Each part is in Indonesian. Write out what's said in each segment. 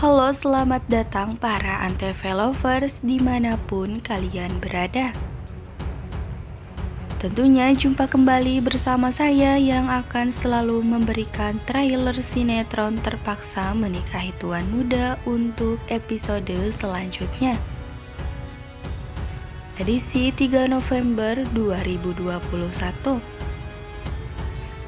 Halo, selamat datang para Antv lovers dimanapun kalian berada. Tentunya jumpa kembali bersama saya yang akan selalu memberikan trailer sinetron Terpaksa Menikahi Tuan Muda untuk episode selanjutnya. Edisi 3 November 2021.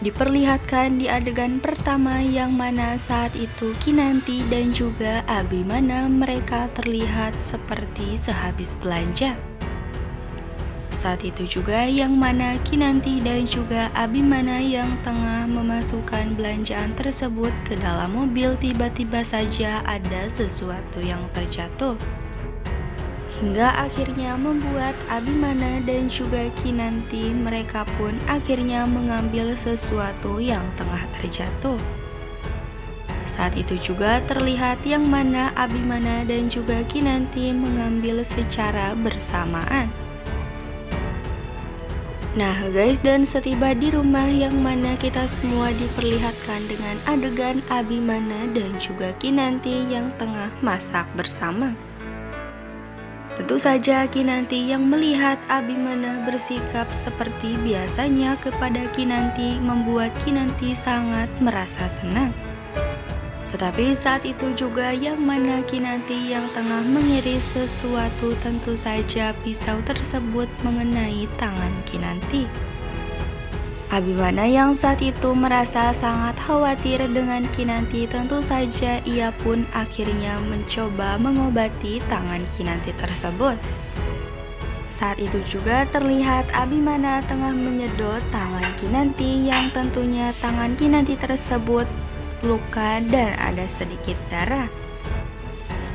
Diperlihatkan di adegan pertama yang mana saat itu Kinanti dan juga Abimana mereka terlihat seperti sehabis belanja. Saat itu juga yang mana Kinanti dan juga Abimana yang tengah memasukkan belanjaan tersebut ke dalam mobil, tiba-tiba saja ada sesuatu yang terjatuh. Hingga akhirnya membuat Abimana dan juga Kinanti mereka pun akhirnya mengambil sesuatu yang tengah terjatuh. Saat itu juga terlihat yang mana Abimana dan juga Kinanti mengambil secara bersamaan. Nah guys, dan setiba di rumah yang mana kita semua diperlihatkan dengan adegan Abimana dan juga Kinanti yang tengah masak bersama. Tentu saja Kinanti yang melihat Abimana bersikap seperti biasanya kepada Kinanti membuat Kinanti sangat merasa senang. Tetapi saat itu juga yang mana Kinanti yang tengah mengiris sesuatu, tentu saja pisau tersebut mengenai tangan Kinanti. Abimana yang saat itu merasa sangat khawatir dengan Kinanti, tentu saja ia pun akhirnya mencoba mengobati tangan Kinanti tersebut. Saat itu juga terlihat Abimana tengah menyedot tangan Kinanti yang tentunya tangan Kinanti tersebut luka dan ada sedikit darah.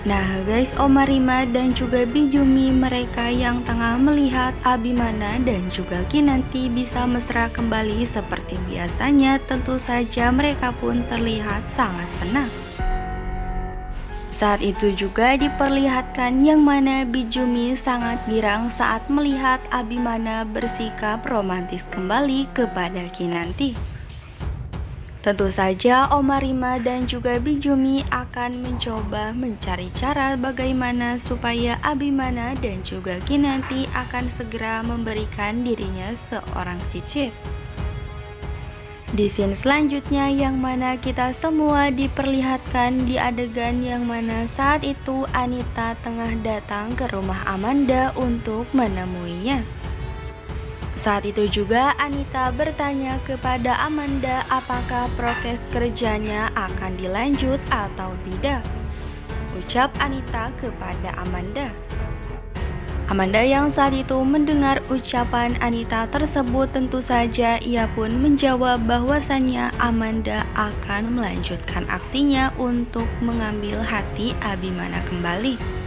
Nah guys, Oma Rima dan juga Bijumi mereka yang tengah melihat Abimana dan juga Kinanti bisa mesra kembali seperti biasanya, tentu saja mereka pun terlihat sangat senang. Saat itu juga diperlihatkan yang mana Bijumi sangat girang saat melihat Abimana bersikap romantis kembali kepada Kinanti. Tentu saja Oma Rima dan juga Bijumi akan mencoba mencari cara bagaimana supaya Abimana dan juga Kinanti akan segera memberikan dirinya seorang cicit. Di scene selanjutnya yang mana kita semua diperlihatkan di adegan yang mana saat itu Anita tengah datang ke rumah Amanda untuk menemuinya. Saat itu juga Anita bertanya kepada Amanda apakah prokes kerjanya akan dilanjut atau tidak. Ucap Anita kepada Amanda. Amanda yang saat itu mendengar ucapan Anita tersebut, tentu saja ia pun menjawab bahwasannya Amanda akan melanjutkan aksinya untuk mengambil hati Abimana kembali.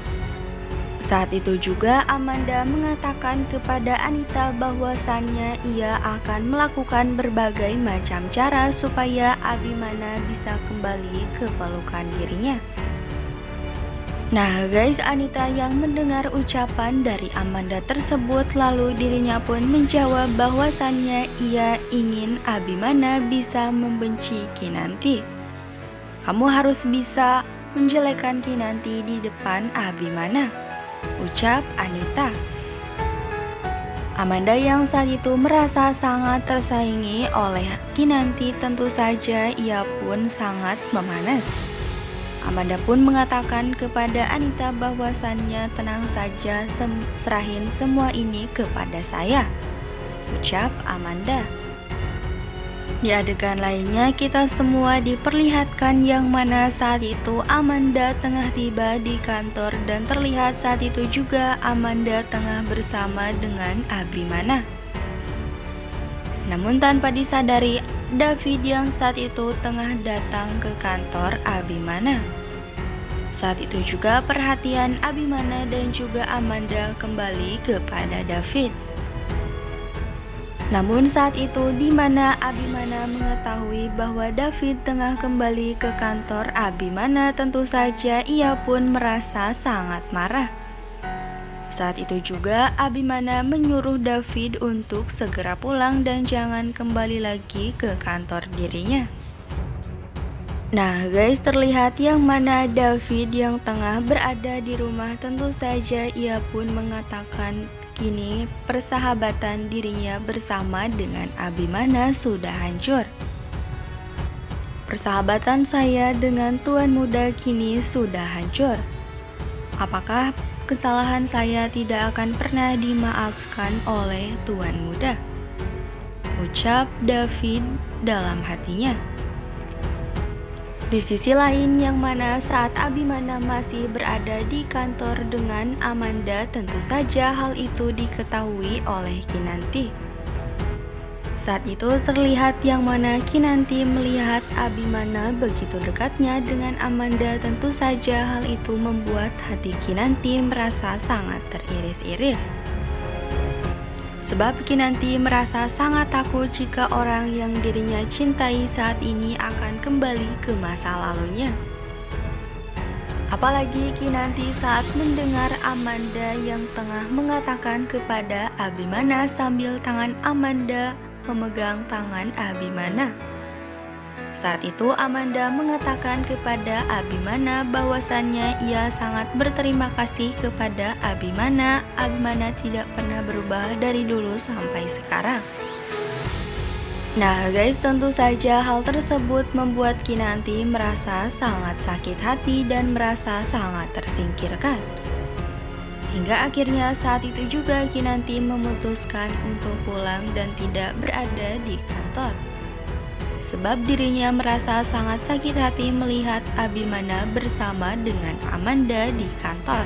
Saat itu juga Amanda mengatakan kepada Anita bahwasannya ia akan melakukan berbagai macam cara supaya Abimana bisa kembali ke pelukan dirinya. Nah guys, Anita yang mendengar ucapan dari Amanda tersebut lalu dirinya pun menjawab bahwasannya ia ingin Abimana bisa membenci Kinanti. Kamu harus bisa menjelekkan Kinanti di depan Abimana, ucap Anita. Amanda yang saat itu merasa sangat tersaingi oleh Kinanti, tentu saja ia pun sangat memanas. Amanda pun mengatakan kepada Anita bahwasannya tenang saja, serahin semua ini kepada saya, ucap Amanda. Di adegan lainnya kita semua diperlihatkan yang mana saat itu Amanda tengah tiba di kantor dan terlihat saat itu juga Amanda tengah bersama dengan Abimana. Namun tanpa disadari David yang saat itu tengah datang ke kantor Abimana. Saat itu juga perhatian Abimana dan juga Amanda kembali kepada David. Namun saat itu di mana Abimana mengetahui bahwa David tengah kembali ke kantor Abimana, tentu saja ia pun merasa sangat marah. Saat itu juga Abimana menyuruh David untuk segera pulang dan jangan kembali lagi ke kantor dirinya. Nah guys, terlihat yang mana David yang tengah berada di rumah. Tentu saja ia pun mengatakan kini persahabatan dirinya bersama dengan Abimana sudah hancur. Persahabatan saya dengan tuan muda kini sudah hancur. Apakah kesalahan saya tidak akan pernah dimaafkan oleh tuan muda? Ucap David dalam hatinya. Di sisi lain yang mana saat Abimana masih berada di kantor dengan Amanda, tentu saja hal itu diketahui oleh Kinanti. Saat itu terlihat yang mana Kinanti melihat Abimana begitu dekatnya dengan Amanda. Tentu saja hal itu membuat hati Kinanti merasa sangat teriris-iris. Sebab Kinanti merasa sangat takut jika orang yang dirinya cintai saat ini akan kembali ke masa lalunya. Apalagi Kinanti saat mendengar Amanda yang tengah mengatakan kepada Abimana sambil tangan Amanda memegang tangan Abimana. Saat itu Amanda mengatakan kepada Abimana bahwasannya ia sangat berterima kasih kepada Abimana. Abimana tidak pernah berubah dari dulu sampai sekarang. Nah guys, tentu saja hal tersebut membuat Kinanti merasa sangat sakit hati dan merasa sangat tersingkirkan. Hingga akhirnya saat itu juga Kinanti memutuskan untuk pulang dan tidak berada di kantor. Sebab dirinya merasa sangat sakit hati melihat Abimana bersama dengan Amanda di kantor.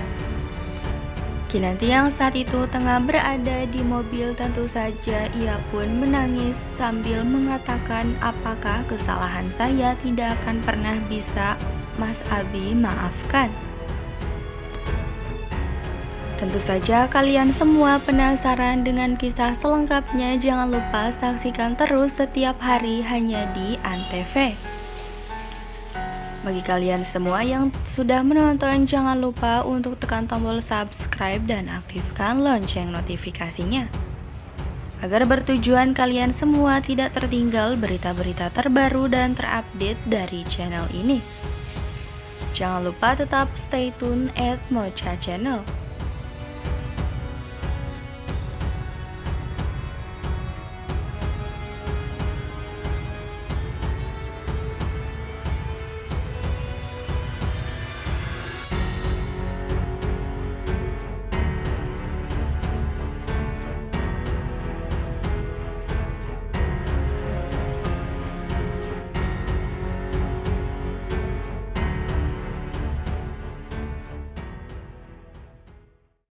Kinanti yang saat itu tengah berada di mobil, tentu saja ia pun menangis sambil mengatakan, apakah kesalahan saya tidak akan pernah bisa Mas Abi maafkan. Tentu saja kalian semua penasaran dengan kisah selengkapnya. Jangan lupa saksikan terus setiap hari hanya di Antv. Bagi kalian semua yang sudah menonton, jangan lupa untuk tekan tombol subscribe dan aktifkan lonceng notifikasinya, agar bertujuan kalian semua tidak tertinggal berita-berita terbaru dan terupdate dari channel ini. Jangan lupa tetap stay tune at Mocha Channel.